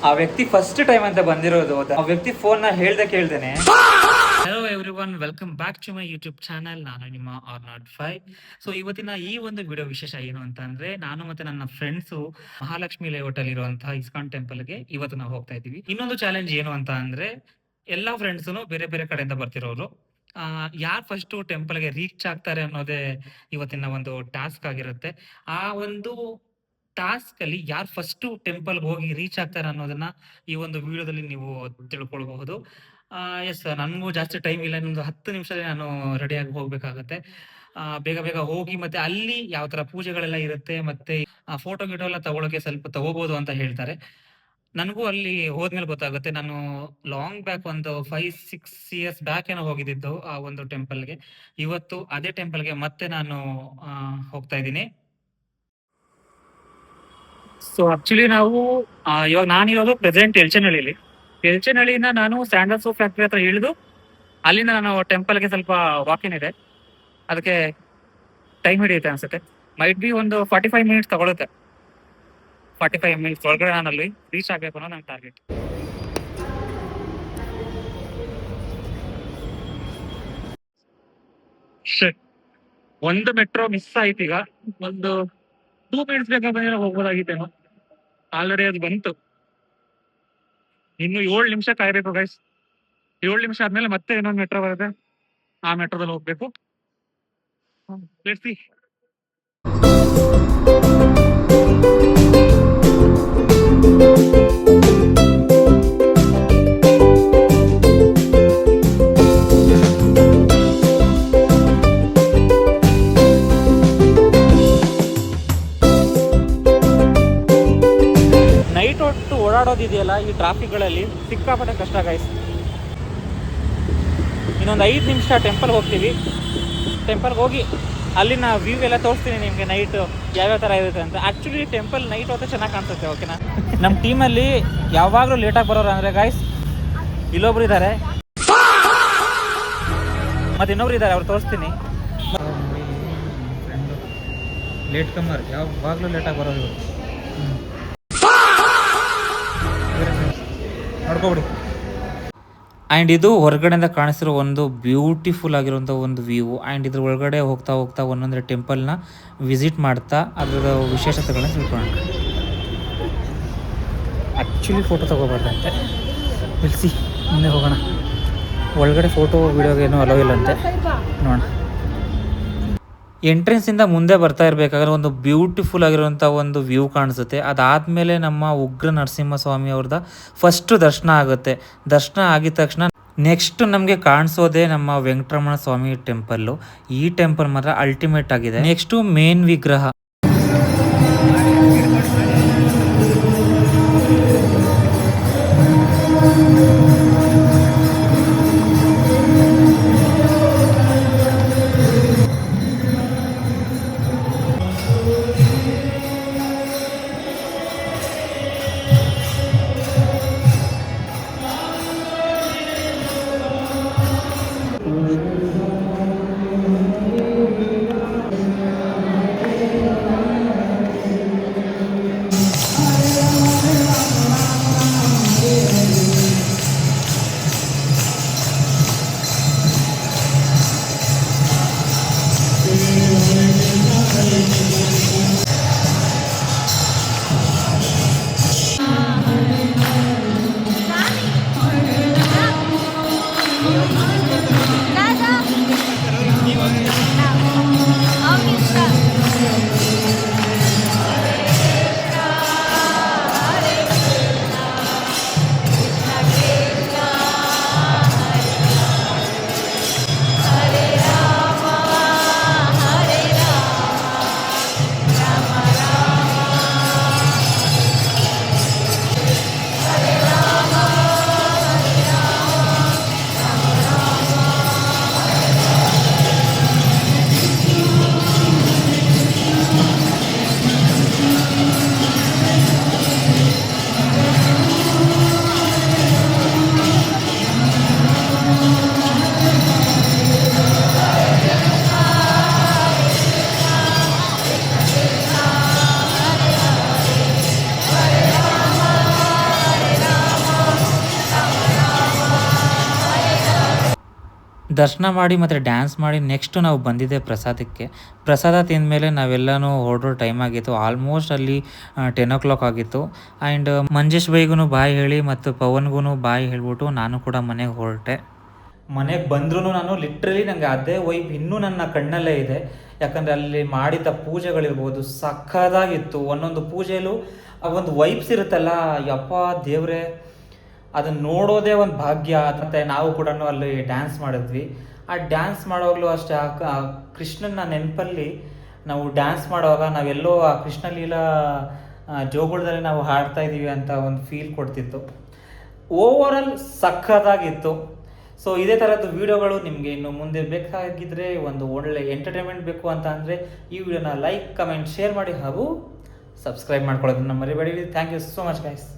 ಆ ವ್ಯಕ್ತಿ first time ಅಂತ ಬಂದಿರೋದು. ಆ ವ್ಯಕ್ತಿ ಫೋನ್ ನ ಹೇಳ್ದೆ ಕೇಳ್ದೇನೆ. Hello everyone, welcome back to my YouTube channel. ನಾನು ನಿಮ್ಮ R05. ಸೊ ಇವತ್ತಿನ ಈ ಒಂದು ವಿಡಿಯೋ ವಿಶೇಷ ಏನು ಅಂತ ಅಂದ್ರೆ, ನಾನು ಮತ್ತೆ ನನ್ನ ಫ್ರೆಂಡ್ಸ್ ಮಹಾಲಕ್ಷ್ಮಿ ಲೇಔಟ್ ಅಲ್ಲಿ ಇರುವಂತಹ ಇಸ್ಕಾನ್ ಟೆಂಪಲ್ ಗೆ ಇವತ್ತು ನಾವು ಹೋಗ್ತಾ ಇದೀವಿ. ಇನ್ನೊಂದು ಚಾಲೆಂಜ್ ಏನು ಅಂತ ಅಂದ್ರೆ, ಎಲ್ಲಾ ಫ್ರೆಂಡ್ಸ್ ಬೇರೆ ಬೇರೆ ಕಡೆಯಿಂದ ಬರ್ತಿರೋರು. ಯಾರು ಫಸ್ಟ್ ಟೆಂಪಲ್ ಗೆ ರೀಚ್ ಆಗ್ತಾರೆ ಅನ್ನೋದೇ ಇವತ್ತಿನ ಒಂದು ಟಾಸ್ಕ್ ಆಗಿರುತ್ತೆ. ಆ ಒಂದು ಟಾಸ್ಕ್ ಅಲ್ಲಿ ಯಾರು ಫಸ್ಟ್ ಟೆಂಪಲ್ ಹೋಗಿ ರೀಚ್ ಆಗ್ತಾರೆ ಅನ್ನೋದನ್ನ ಈ ಒಂದು ವಿಡಿಯೋದಲ್ಲಿ ನೀವು ತಿಳ್ಕೊಳ್ಬಹುದು. ಎಸ್, ನನಗೂ ಜಾಸ್ತಿ ಟೈಮ್ ಇಲ್ಲ, ಇನ್ನೊಂದು 10 ನಿಮಿಷದಲ್ಲಿ ನಾನು ರೆಡಿಯಾಗಿ ಹೋಗ್ಬೇಕಾಗತ್ತೆ. ಬೇಗ ಬೇಗ ಹೋಗಿ ಮತ್ತೆ ಅಲ್ಲಿ ಯಾವ ತರ ಪೂಜೆಗಳೆಲ್ಲ ಇರುತ್ತೆ, ಮತ್ತೆ ಫೋಟೋ ಗಿಟೋ ಎಲ್ಲ ತಗೊಳಕ್ಕೆ ಸ್ವಲ್ಪ ತಗೋಬಹುದು ಅಂತ ಹೇಳ್ತಾರೆ. ನನಗೂ ಅಲ್ಲಿ ಹೋದ್ಮೇಲೆ ಗೊತ್ತಾಗುತ್ತೆ. ನಾನು ಲಾಂಗ್ ಬ್ಯಾಕ್ ಒಂದು 5-6 ಇಯರ್ಸ್ ಬ್ಯಾಕ್ ಏನೋ ಹೋಗಿದ್ದು ಆ ಒಂದು ಟೆಂಪಲ್ಗೆ. ಇವತ್ತು ಅದೇ ಟೆಂಪಲ್ಗೆ ಮತ್ತೆ ನಾನು ಹೋಗ್ತಾ ಇದ್ದೀನಿ. ಸೊ ಆಕ್ಚುಲಿ ನಾವು ಇವಾಗ ನಾನಿರೋದು ಪ್ರೆಸೆಂಟ್ ಎಲ್ಚನಹಳ್ಳಿಲಿ. ಎಲ್ಚನಹಳ್ಳಿಯಿಂದ ನಾನು ಸ್ಯಾಂಡಲ್ ಸೋಪ್ ಫ್ಯಾಕ್ಟ್ರಿ ಹತ್ರ ಇಳಿದು ಅಲ್ಲಿಂದ ನಾನು ಟೆಂಪಲ್ಗೆ ಸ್ವಲ್ಪ ವಾಕಿನ್ ಇದೆ, ಅದಕ್ಕೆ ಟೈಮ್ ಹಿಡಿಯುತ್ತೆ ಅನ್ಸುತ್ತೆ. ಮೈಟ್ ಬಿ ಒಂದು 45 ಮಿನಿಟ್ಸ್ ತಗೊಳುತ್ತೆ. 45 ಮಿನಿಟ್ಸ್ ಒಳಗಡೆ ನಾನು ಅಲ್ಲಿ ರೀಚ್ ಆಗಬೇಕು ಅನ್ನೋ ನನ್ನ ಟಾರ್ಗೆಟ್. ಒಂದು ಮೆಟ್ರೋ ಮಿಸ್ ಆಯ್ತು. ಈಗ ಒಂದು 2 ಮಿನಿಟ್ಸ್ ಬೇಕಾದ್ರೆ ಹೋಗ್ಬೋದಾಗಿತ್ತೇನೋ. ಆಲ್ರೆಡಿ ಅದು ಬಂತು. ಇನ್ನು 7 ನಿಮಿಷ ಕಾಯ್ಬೇಕು ಗೈಸ್. 7 ನಿಮಿಷ ಆದ್ಮೇಲೆ ಮತ್ತೆ ಇನ್ನೊಂದು ಮೆಟ್ರೋ ಬರುತ್ತೆ, ಆ ಮೆಟ್ರೋದಲ್ಲಿ ಹೋಗ್ಬೇಕು. Let's see. ನೈಟ್ ಹೊತ್ತು ಓಡಾಡೋದಿದೆಯಲ್ಲ ಈ ಟ್ರಾಫಿಕ್ಗಳಲ್ಲಿ, ಸಿಕ್ಕಾಪಟ್ಟೆ ಕಷ್ಟ ಗೈಸ್. ಇನ್ನೊಂದು 5 ನಿಮಿಷ ಟೆಂಪಲ್ಗೆ ಹೋಗ್ತೀವಿ. ಟೆಂಪಲ್ಗೆ ಹೋಗಿ ಅಲ್ಲಿನ ವ್ಯೂ ಎಲ್ಲ ತೋರಿಸ್ತೀನಿ ನಿಮಗೆ, ನೈಟ್ ಯಾವ್ಯಾವ ಥರ ಇರುತ್ತೆ ಅಂತ. ಆ್ಯಕ್ಚುಲಿ ಟೆಂಪಲ್ ನೈಟ್ ಹೊತ್ತು ಚೆನ್ನಾಗಿ ಕಾಣಿಸುತ್ತೆ. ಓಕೆನಾ? ನಮ್ಮ ಟೀಮಲ್ಲಿ ಯಾವಾಗಲೂ ಲೇಟಾಗಿ ಬರೋರು ಅಂದರೆ ಗೈಸ್ ಇಲ್ಲೊಬ್ರು ಇದ್ದಾರೆ, ಮತ್ತು ಇನ್ನೊಬ್ರು ಇದ್ದಾರೆ, ಅವ್ರು ತೋರಿಸ್ತೀನಿ. ಲೇಟ್ ಕಮ್ಮರ್, ಯಾವಾಗಲೂ ಲೇಟಾಗಿ ಬರೋದು ನೋಡ್ಕೊಬಿಡಿ. ಆ್ಯಂಡ್ ಇದು ಹೊರಗಡೆಯಿಂದ ಕಾಣಿಸಿರೋ ಒಂದು ಬ್ಯೂಟಿಫುಲ್ ಆಗಿರುವಂಥ ಒಂದು ವ್ಯೂ. ಆ್ಯಂಡ್ ಇದ್ರ ಒಳಗಡೆ ಹೋಗ್ತಾ ಹೋಗ್ತಾ ಒಂದೊಂದೇ ಟೆಂಪಲ್ನ ವಿಸಿಟ್ ಮಾಡ್ತಾ ಅದರ ವಿಶೇಷತೆಗಳನ್ನ ತಿಳ್ಕೊಳ್ಳೋಣ. ಆ್ಯಕ್ಚುಲಿ ಫೋಟೋ ತೊಗೋಬಾರ್ದಂತೆ, ನಿಲ್ಲಿಸಿ ಮುಂದೆ ಹೋಗೋಣ. ಒಳಗಡೆ ಫೋಟೋ ವಿಡಿಯೋಗೆ ಏನೂ ಅಲೋ ಇಲ್ಲಂತೆ, ನೋಡೋಣ. ಎಂಟ್ರೆನ್ಸಿಂದ ಮುಂದೆ ಬರ್ತಾ ಇರಬೇಕಾದ್ರೆ ಒಂದು ಬ್ಯೂಟಿಫುಲ್ ಆಗಿರುವಂಥ ಒಂದು ವ್ಯೂ ಕಾಣಿಸುತ್ತೆ. ಅದಾದಮೇಲೆ ನಮ್ಮ ಉಗ್ರ ನರಸಿಂಹಸ್ವಾಮಿ ಅವ್ರದ್ದು ಫಸ್ಟು ದರ್ಶನ ಆಗುತ್ತೆ. ದರ್ಶನ ಆಗಿದ ತಕ್ಷಣ ನೆಕ್ಸ್ಟ್ ನಮಗೆ ಕಾಣಿಸೋದೇ ನಮ್ಮ ವೆಂಕಟರಮಣ ಸ್ವಾಮಿ ಟೆಂಪಲ್ಲು. ಈ ಟೆಂಪಲ್ ಮಾತ್ರ ಅಲ್ಟಿಮೇಟ್ ಆಗಿದೆ. ನೆಕ್ಸ್ಟು ಮೇನ್ ವಿಗ್ರಹ. ದರ್ಶನ ಮಾಡಿ ಮತ್ತು ಡ್ಯಾನ್ಸ್ ಮಾಡಿ ನೆಕ್ಸ್ಟು ನಾವು ಬಂದಿದ್ದೆ ಪ್ರಸಾದಕ್ಕೆ. ಪ್ರಸಾದ ತಿಂದಮೇಲೆ ನಾವೆಲ್ಲನೂ ಹೊರಡೋ ಟೈಮ್ ಆಗಿತ್ತು. ಆಲ್ಮೋಸ್ಟ್ ಅಲ್ಲಿ 10 ಆಗಿತ್ತು. ಆ್ಯಂಡ್ ಮಂಜೇಶ್ ಬೈಗೂ ಬಾಯ್ ಹೇಳಿ ಮತ್ತು ಪವನ್ಗೂ ಬಾಯ್ ಹೇಳ್ಬಿಟ್ಟು ನಾನು ಕೂಡ ಮನೆಗೆ ಹೊರಟೆ. ಮನೆಗೆ ಬಂದ್ರೂ ನಾನು ಲಿಟ್ರಲಿ ನನಗೆ ಅದೇ ವೈಬ್ ಇನ್ನೂ ನನ್ನ ಕಣ್ಣಲ್ಲೇ ಇದೆ. ಯಾಕಂದರೆ ಅಲ್ಲಿ ಮಾಡಿದ ಪೂಜೆಗಳಿರ್ಬೋದು ಸಖತ್ತಾಗಿತ್ತು. ಒಂದೊಂದು ಪೂಜೆಯಲ್ಲೂ ಆ ಒಂದು ವೈಬ್ಸ್ ಇರುತ್ತಲ್ಲ, ಯಪ್ಪ ದೇವ್ರೆ, ಅದನ್ನು ನೋಡೋದೇ ಒಂದು ಭಾಗ್ಯ. ಮತ್ತು ನಾವು ಕೂಡ ಅಲ್ಲಿ ಡ್ಯಾನ್ಸ್ ಮಾಡಿದ್ವಿ. ಆ ಡ್ಯಾನ್ಸ್ ಮಾಡೋವಾಗಲೂ ಅಷ್ಟೇ ಆ ಕೃಷ್ಣನ ನೆನಪಲ್ಲಿ ನಾವು ಡ್ಯಾನ್ಸ್ ಮಾಡುವಾಗ ನಾವೆಲ್ಲೋ ಆ ಕೃಷ್ಣ ಲೀಲಾ ಜೋಗುಳದಲ್ಲಿ ನಾವು ಹಾಡ್ತಾ ಇದ್ದೀವಿ ಅಂತ ಒಂದು ಫೀಲ್ ಕೊಡ್ತಿತ್ತು. ಓವರಾಲ್ ಸಖತ್ತಾಗಿತ್ತು. ಸೊ ಇದೇ ಥರದ್ದು ವೀಡಿಯೋಗಳು ನಿಮಗೆ ಇನ್ನು ಮುಂದೆ ಬೇಕಾಗಿದ್ದರೆ, ಒಂದು ಒಳ್ಳೆ ಎಂಟರ್ಟೈನ್ಮೆಂಟ್ ಬೇಕು ಅಂತ ಅಂದರೆ ಈ ವಿಡಿಯೋನ ಲೈಕ್, ಕಮೆಂಟ್, ಶೇರ್ ಮಾಡಿ ಹಾಗೂ ಸಬ್ಸ್ಕ್ರೈಬ್ ಮಾಡ್ಕೊಳ್ಳೋದನ್ನ ಮರಿಬೇಡಿ. Thank you so much guys.